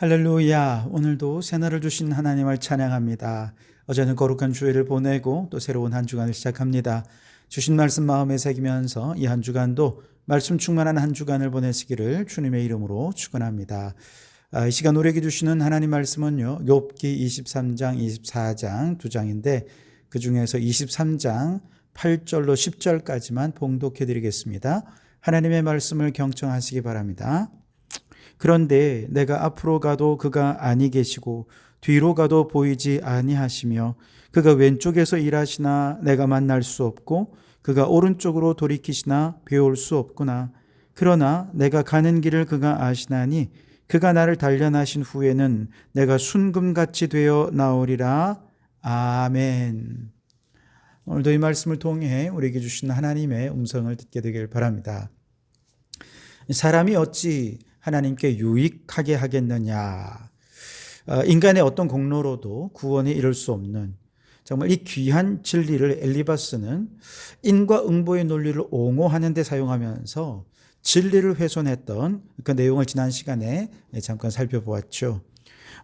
할렐루야. 오늘도 새날을 주신 하나님을 찬양합니다. 어제는 거룩한 주일을 보내고 또 새로운 한 주간을 시작합니다. 주신 말씀 마음에 새기면서 이 한 주간도 말씀 충만한 한 주간을 보내시기를 주님의 이름으로 축원합니다. 이 시간 우리에게 주시는 하나님 말씀은요, 욥기 23장, 24장 두 장인데 그 중에서 23장 8절로 10절까지만 봉독해 드리겠습니다. 하나님의 말씀을 경청하시기 바랍니다. 그런데 내가 앞으로 가도 그가 아니 계시고 뒤로 가도 보이지 아니하시며 그가 왼쪽에서 일하시나 내가 만날 수 없고 그가 오른쪽으로 돌이키시나 배울 수 없구나. 그러나 내가 가는 길을 그가 아시나니 그가 나를 단련하신 후에는 내가 순금같이 되어 나오리라. 아멘. 오늘도 이 말씀을 통해 우리에게 주신 하나님의 음성을 듣게 되길 바랍니다. 사람이 어찌 하나님께 유익하게 하겠느냐. 인간의 어떤 공로로도 구원에 이를 수 없는 정말 이 귀한 진리를 엘리바스는 인과응보의 논리를 옹호하는 데 사용하면서 진리를 훼손했던 그 내용을 지난 시간에 잠깐 살펴보았죠.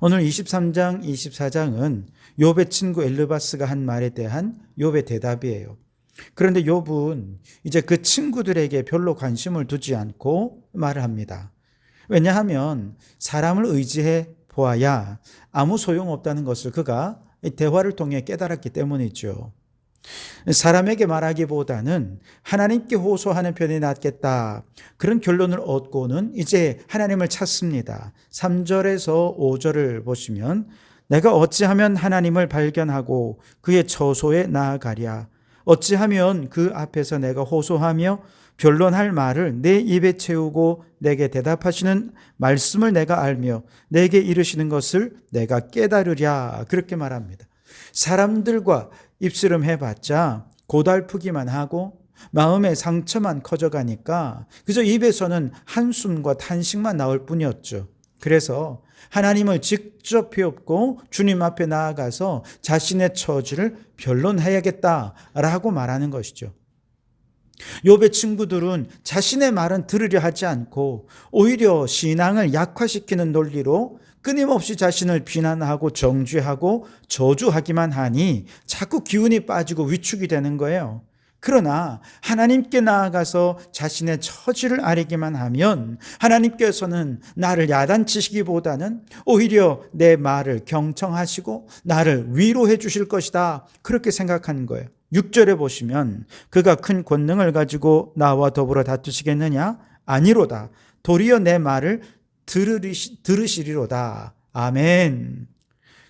오늘 23장, 24장은 욥의 친구 엘리바스가 한 말에 대한 욥의 대답이에요. 그런데 욥은 이제 그 친구들에게 별로 관심을 두지 않고 말을 합니다. 왜냐하면 사람을 의지해 보아야 아무 소용없다는 것을 그가 대화를 통해 깨달았기 때문이죠. 사람에게 말하기보다는 하나님께 호소하는 편이 낫겠다. 그런 결론을 얻고는 이제 하나님을 찾습니다. 3절에서 5절을 보시면 내가 어찌하면 하나님을 발견하고 그의 처소에 나아가랴. 어찌하면 그 앞에서 내가 호소하며 변론할 말을 내 입에 채우고 내게 대답하시는 말씀을 내가 알며 내게 이르시는 것을 내가 깨달으랴. 그렇게 말합니다. 사람들과 입씨름 해봤자 고달프기만 하고 마음의 상처만 커져가니까 그저 입에서는 한숨과 탄식만 나올 뿐이었죠. 그래서 하나님을 직접 배웁고 주님 앞에 나아가서 자신의 처지를 변론해야겠다라고 말하는 것이죠. 욥의 친구들은 자신의 말은 들으려 하지 않고 오히려 신앙을 약화시키는 논리로 끊임없이 자신을 비난하고 정죄하고 저주하기만 하니 자꾸 기운이 빠지고 위축이 되는 거예요. 그러나 하나님께 나아가서 자신의 처지를 아뢰기만 하면 하나님께서는 나를 야단치시기보다는 오히려 내 말을 경청하시고 나를 위로해 주실 것이다. 그렇게 생각하는 거예요. 6절에 보시면 그가 큰 권능을 가지고 나와 더불어 다투시겠느냐? 아니로다. 도리어 내 말을 들으시리로다. 아멘.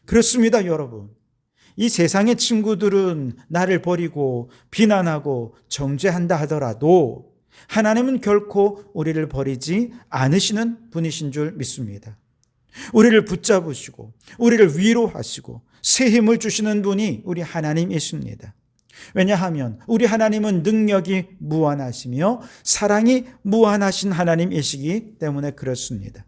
그렇습니다, 여러분. 이 세상의 친구들은 나를 버리고 비난하고 정죄한다 하더라도 하나님은 결코 우리를 버리지 않으시는 분이신 줄 믿습니다. 우리를 붙잡으시고 우리를 위로하시고 새 힘을 주시는 분이 우리 하나님이십니다. 왜냐하면 우리 하나님은 능력이 무한하시며 사랑이 무한하신 하나님이시기 때문에 그렇습니다.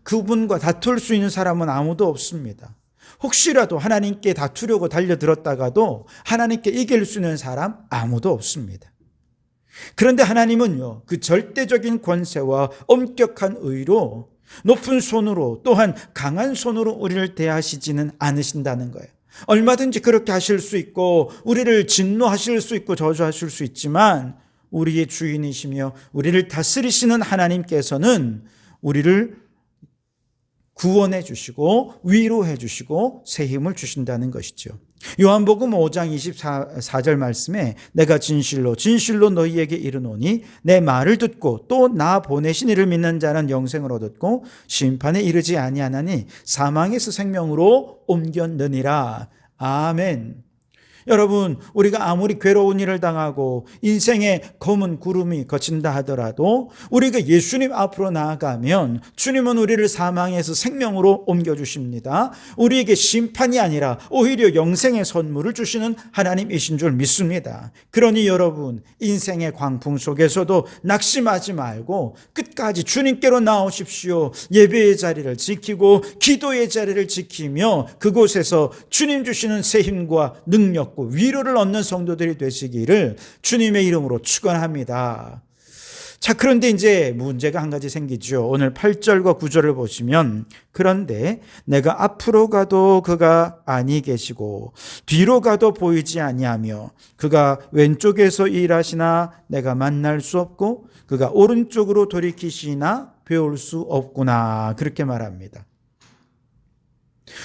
그분과 다툴 수 있는 사람은 아무도 없습니다. 혹시라도 하나님께 다투려고 달려들었다가도 하나님께 이길 수 있는 사람 아무도 없습니다. 그런데 하나님은요, 그 절대적인 권세와 엄격한 의로 높은 손으로 또한 강한 손으로 우리를 대하시지는 않으신다는 거예요. 얼마든지 그렇게 하실 수 있고 우리를 진노하실 수 있고 저주하실 수 있지만 우리의 주인이시며 우리를 다스리시는 하나님께서는 우리를 구원해 주시고 위로해 주시고 새 힘을 주신다는 것이죠. 요한복음 5장 24절 말씀에 내가 진실로 너희에게 이르노니 내 말을 듣고 또 나 보내신 이를 믿는 자는 영생을 얻었고 심판에 이르지 아니하나니 사망에서 생명으로 옮겼느니라. 아멘. 여러분, 우리가 아무리 괴로운 일을 당하고 인생의 검은 구름이 거친다 하더라도 우리가 예수님 앞으로 나아가면 주님은 우리를 사망에서 생명으로 옮겨주십니다. 우리에게 심판이 아니라 오히려 영생의 선물을 주시는 하나님이신 줄 믿습니다. 그러니 여러분, 인생의 광풍 속에서도 낙심하지 말고 끝까지 주님께로 나오십시오. 예배의 자리를 지키고 기도의 자리를 지키며 그곳에서 주님 주시는 새 힘과 능력 위로를 얻는 성도들이 되시기를 주님의 이름으로 축원합니다. 자, 그런데 이제 문제가 한 가지 생기죠. 오늘 8절과 9절을 보시면, 그런데 내가 앞으로 가도 그가 아니 계시고 뒤로 가도 보이지 아니하며 그가 왼쪽에서 일하시나 내가 만날 수 없고 그가 오른쪽으로 돌이키시나 배울 수 없구나. 그렇게 말합니다.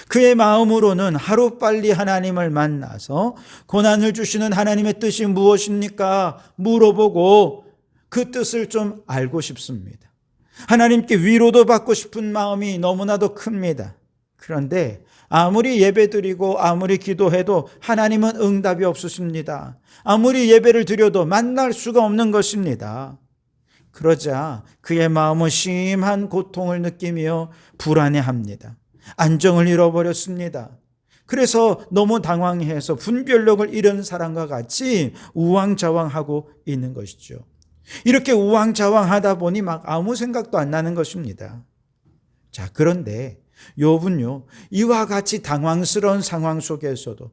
그의 마음으로는 하루빨리 하나님을 만나서 고난을 주시는 하나님의 뜻이 무엇입니까? 물어보고 그 뜻을 좀 알고 싶습니다. 하나님께 위로도 받고 싶은 마음이 너무나도 큽니다. 그런데 아무리 예배드리고 아무리 기도해도 하나님은 응답이 없으십니다. 아무리 예배를 드려도 만날 수가 없는 것입니다. 그러자 그의 마음은 심한 고통을 느끼며 불안해합니다. 안정을 잃어버렸습니다. 그래서 너무 당황해서 분별력을 잃은 사람과 같이 우왕좌왕하고 있는 것이죠. 이렇게 우왕좌왕하다 보니 막 아무 생각도 안 나는 것입니다. 자, 그런데 욥은요, 이와 같이 당황스러운 상황 속에서도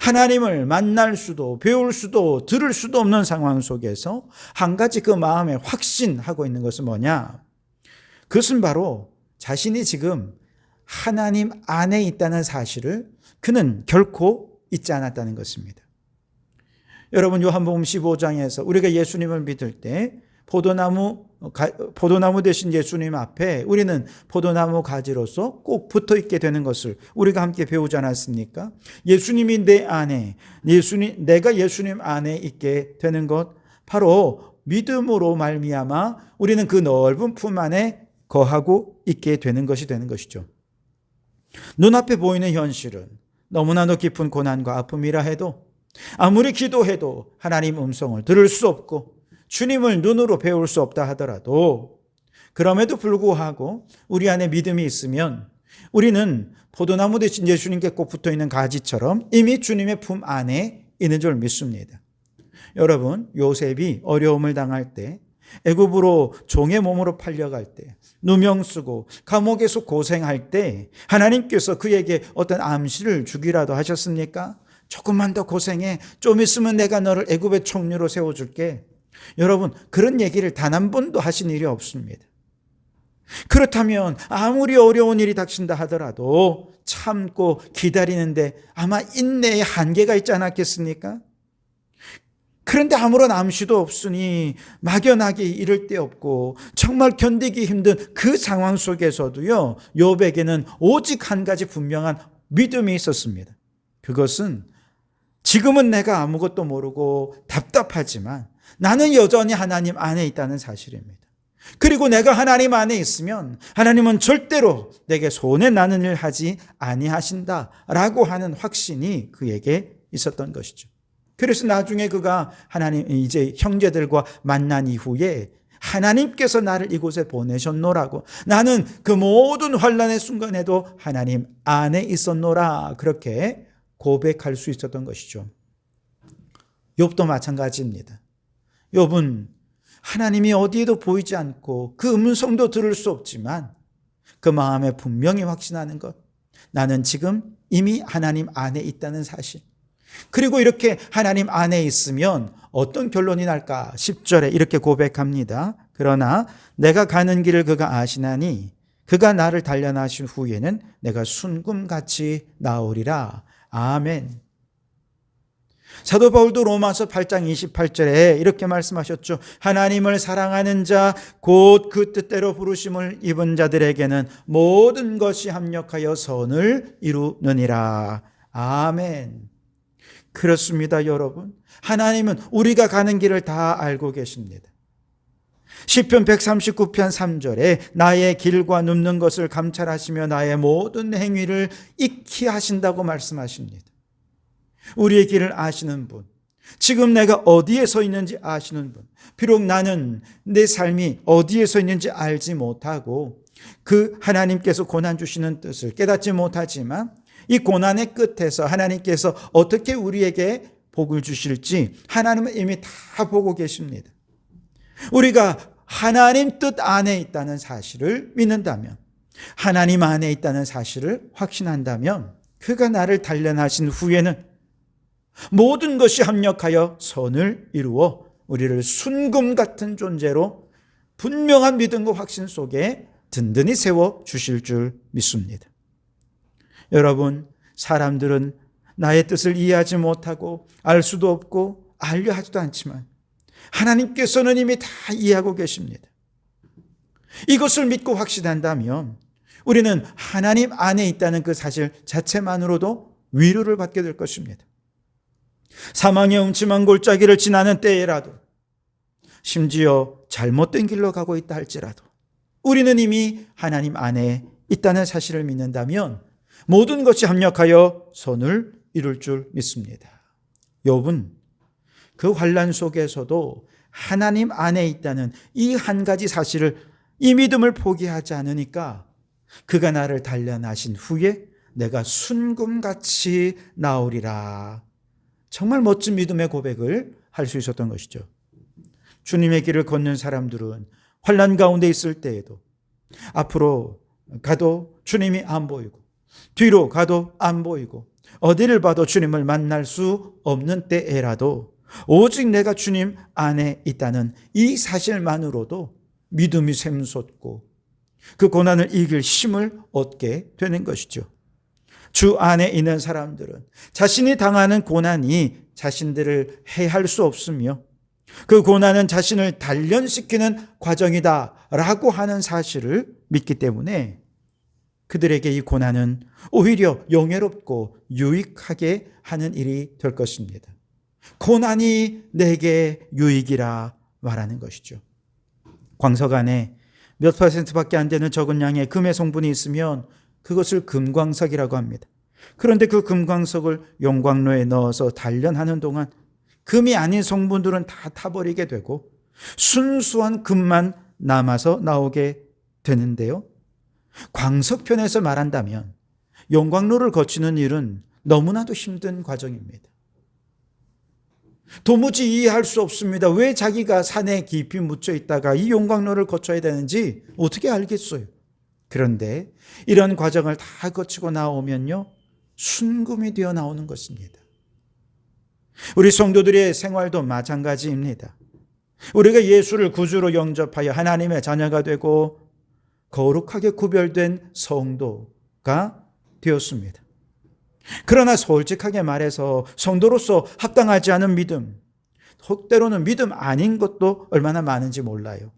하나님을 만날 수도 배울 수도 들을 수도 없는 상황 속에서 한 가지 그 마음에 확신하고 있는 것은 뭐냐? 그것은 바로 자신이 지금 하나님 안에 있다는 사실을 그는 결코 잊지 않았다는 것입니다. 여러분, 요한복음 15장에서 우리가 예수님을 믿을 때 포도나무 대신 예수님 앞에 우리는 포도나무 가지로서 꼭 붙어 있게 되는 것을 우리가 함께 배우지 않았습니까? 예수님이 내 안에, 내가 예수님 안에 있게 되는 것, 바로 믿음으로 말미암아 우리는 그 넓은 품 안에 거하고 있게 되는 것이 되는 것이죠. 눈앞에 보이는 현실은 너무나도 깊은 고난과 아픔이라 해도 아무리 기도해도 하나님 음성을 들을 수 없고 주님을 눈으로 배울 수 없다 하더라도 그럼에도 불구하고 우리 안에 믿음이 있으면 우리는 포도나무 대신 예수님께 꼭 붙어있는 가지처럼 이미 주님의 품 안에 있는 줄 믿습니다. 여러분, 요셉이 어려움을 당할 때, 애굽으로 종의 몸으로 팔려갈 때, 누명 쓰고 감옥에서 고생할 때 하나님께서 그에게 어떤 암시를 주기라도 하셨습니까? 조금만 더 고생해. 좀 있으면 내가 너를 애굽의 총리로 세워줄게. 여러분, 그런 얘기를 단 한 번도 하신 일이 없습니다. 그렇다면 아무리 어려운 일이 닥친다 하더라도 참고 기다리는데 아마 인내의 한계가 있지 않았겠습니까? 그런데 아무런 암시도 없으니 막연하게 이를 데 없고 정말 견디기 힘든 그 상황 속에서도요, 욥에게는 오직 한 가지 분명한 믿음이 있었습니다. 그것은 지금은 내가 아무것도 모르고 답답하지만 나는 여전히 하나님 안에 있다는 사실입니다. 그리고 내가 하나님 안에 있으면 하나님은 절대로 내게 손에 나는 일 하지 아니하신다라고 하는 확신이 그에게 있었던 것이죠. 그래서 나중에 그가 이제 형제들과 만난 이후에 하나님께서 나를 이곳에 보내셨노라고, 나는 그 모든 환난의 순간에도 하나님 안에 있었노라, 그렇게 고백할 수 있었던 것이죠. 욥도 마찬가지입니다. 욥은 하나님이 어디에도 보이지 않고 그 음성도 들을 수 없지만 그 마음에 분명히 확신하는 것, 나는 지금 이미 하나님 안에 있다는 사실. 그리고 이렇게 하나님 안에 있으면 어떤 결론이 날까? 10절에 이렇게 고백합니다. 그러나 내가 가는 길을 그가 아시나니 그가 나를 단련하신 후에는 내가 순금같이 나오리라. 아멘. 사도 바울도 로마서 8장 28절에 이렇게 말씀하셨죠. 하나님을 사랑하는 자, 곧 그 뜻대로 부르심을 입은 자들에게는 모든 것이 합력하여 선을 이루느니라. 아멘. 그렇습니다, 여러분. 하나님은 우리가 가는 길을 다 알고 계십니다. 시편 139편 3절에 나의 길과 눕는 것을 감찰하시며 나의 모든 행위를 익히 하신다고 말씀하십니다. 우리의 길을 아시는 분, 지금 내가 어디에 서 있는지 아시는 분, 비록 나는 내 삶이 어디에 서 있는지 알지 못하고 그 하나님께서 고난 주시는 뜻을 깨닫지 못하지만 이 고난의 끝에서 하나님께서 어떻게 우리에게 복을 주실지 하나님은 이미 다 보고 계십니다. 우리가 하나님 뜻 안에 있다는 사실을 믿는다면, 하나님 안에 있다는 사실을 확신한다면 그가 나를 단련하신 후에는 모든 것이 합력하여 선을 이루어 우리를 순금 같은 존재로 분명한 믿음과 확신 속에 든든히 세워 주실 줄 믿습니다. 여러분, 사람들은 나의 뜻을 이해하지 못하고 알 수도 없고 알려 하지도 않지만 하나님께서는 이미 다 이해하고 계십니다. 이것을 믿고 확신한다면 우리는 하나님 안에 있다는 그 사실 자체만으로도 위로를 받게 될 것입니다. 사망의 음침한 골짜기를 지나는 때에라도, 심지어 잘못된 길로 가고 있다 할지라도 우리는 이미 하나님 안에 있다는 사실을 믿는다면 모든 것이 합력하여 선을 이룰 줄 믿습니다. 욥은 그 환난 속에서도 하나님 안에 있다는 이 한 가지 사실을, 이 믿음을 포기하지 않으니까 그가 나를 단련하신 후에 내가 순금같이 나오리라. 정말 멋진 믿음의 고백을 할 수 있었던 것이죠. 주님의 길을 걷는 사람들은 환난 가운데 있을 때에도 앞으로 가도 주님이 안 보이고 뒤로 가도 안 보이고 어디를 봐도 주님을 만날 수 없는 때에라도 오직 내가 주님 안에 있다는 이 사실만으로도 믿음이 샘솟고 그 고난을 이길 힘을 얻게 되는 것이죠. 주 안에 있는 사람들은 자신이 당하는 고난이 자신들을 해할 수 없으며 그 고난은 자신을 단련시키는 과정이다라고 하는 사실을 믿기 때문에 그들에게 이 고난은 오히려 영예롭고 유익하게 하는 일이 될 것입니다. 고난이 내게 유익이라 말하는 것이죠. 광석 안에 몇 %밖에 안 되는 적은 양의 금의 성분이 있으면 그것을 금광석이라고 합니다. 그런데 그 금광석을 용광로에 넣어서 단련하는 동안 금이 아닌 성분들은 다 타버리게 되고 순수한 금만 남아서 나오게 되는데요. 광석편에서 말한다면 용광로를 거치는 일은 너무나도 힘든 과정입니다. 도무지 이해할 수 없습니다. 왜 자기가 산에 깊이 묻혀 있다가 이 용광로를 거쳐야 되는지 어떻게 알겠어요? 그런데 이런 과정을 다 거치고 나오면요, 순금이 되어 나오는 것입니다. 우리 성도들의 생활도 마찬가지입니다. 우리가 예수를 구주로 영접하여 하나님의 자녀가 되고 거룩하게 구별된 성도가 되었습니다. 그러나 솔직하게 말해서 성도로서 합당하지 않은 믿음, 때로는 믿음 아닌 것도 얼마나 많은지 몰라요.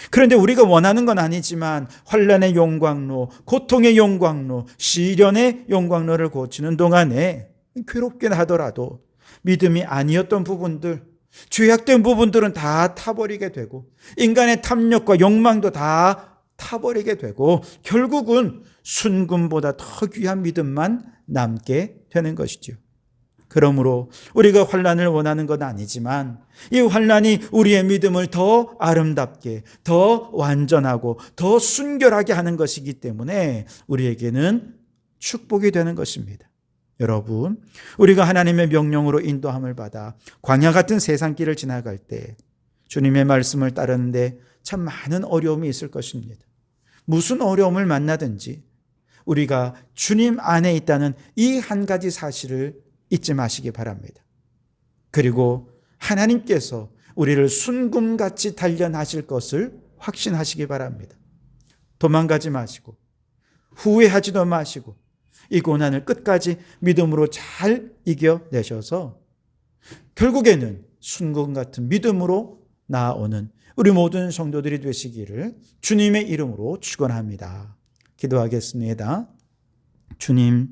그런데 우리가 원하는 건 아니지만 환난의 용광로, 고통의 용광로, 시련의 용광로를 거치는 동안에 괴롭긴 하더라도 믿음이 아니었던 부분들, 죄악된 부분들은 다 타버리게 되고 인간의 탐욕과 욕망도 다 타버리게 되고 결국은 순금보다 더 귀한 믿음만 남게 되는 것이죠. 그러므로 우리가 환난을 원하는 건 아니지만 이 환난이 우리의 믿음을 더 아름답게, 더 완전하고 더 순결하게 하는 것이기 때문에 우리에게는 축복이 되는 것입니다. 여러분, 우리가 하나님의 명령으로 인도함을 받아 광야 같은 세상길을 지나갈 때 주님의 말씀을 따르는데 참 많은 어려움이 있을 것입니다. 무슨 어려움을 만나든지 우리가 주님 안에 있다는 이 한 가지 사실을 잊지 마시기 바랍니다. 그리고 하나님께서 우리를 순금같이 단련하실 것을 확신하시기 바랍니다. 도망가지 마시고 후회하지도 마시고 이 고난을 끝까지 믿음으로 잘 이겨내셔서 결국에는 순금 같은 믿음으로 나아오는 우리 모든 성도들이 되시기를 주님의 이름으로 축원합니다. 기도하겠습니다. 주님,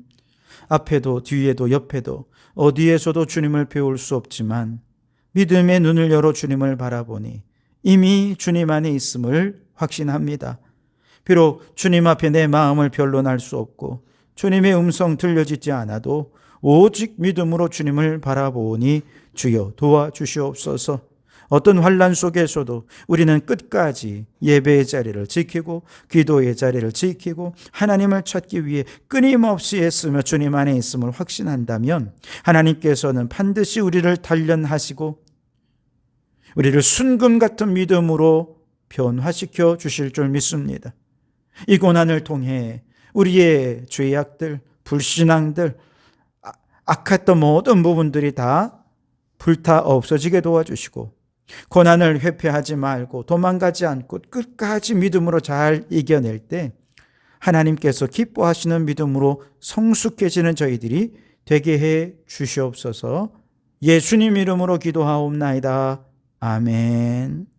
앞에도 뒤에도 옆에도 어디에서도 주님을 배울 수 없지만 믿음의 눈을 열어 주님을 바라보니 이미 주님 안에 있음을 확신합니다. 비록 주님 앞에 내 마음을 변론할 수 없고 주님의 음성 들려지지 않아도 오직 믿음으로 주님을 바라보니 주여 도와주시옵소서. 어떤 환난 속에서도 우리는 끝까지 예배의 자리를 지키고 기도의 자리를 지키고 하나님을 찾기 위해 끊임없이 애쓰며 주님 안에 있음을 확신한다면 하나님께서는 반드시 우리를 단련하시고 우리를 순금 같은 믿음으로 변화시켜 주실 줄 믿습니다. 이 고난을 통해 우리의 죄악들, 불신앙들, 악했던 모든 부분들이 다 불타 없어지게 도와주시고 고난을 회피하지 말고 도망가지 않고 끝까지 믿음으로 잘 이겨낼 때 하나님께서 기뻐하시는 믿음으로 성숙해지는 저희들이 되게 해 주시옵소서. 예수님 이름으로 기도하옵나이다. 아멘.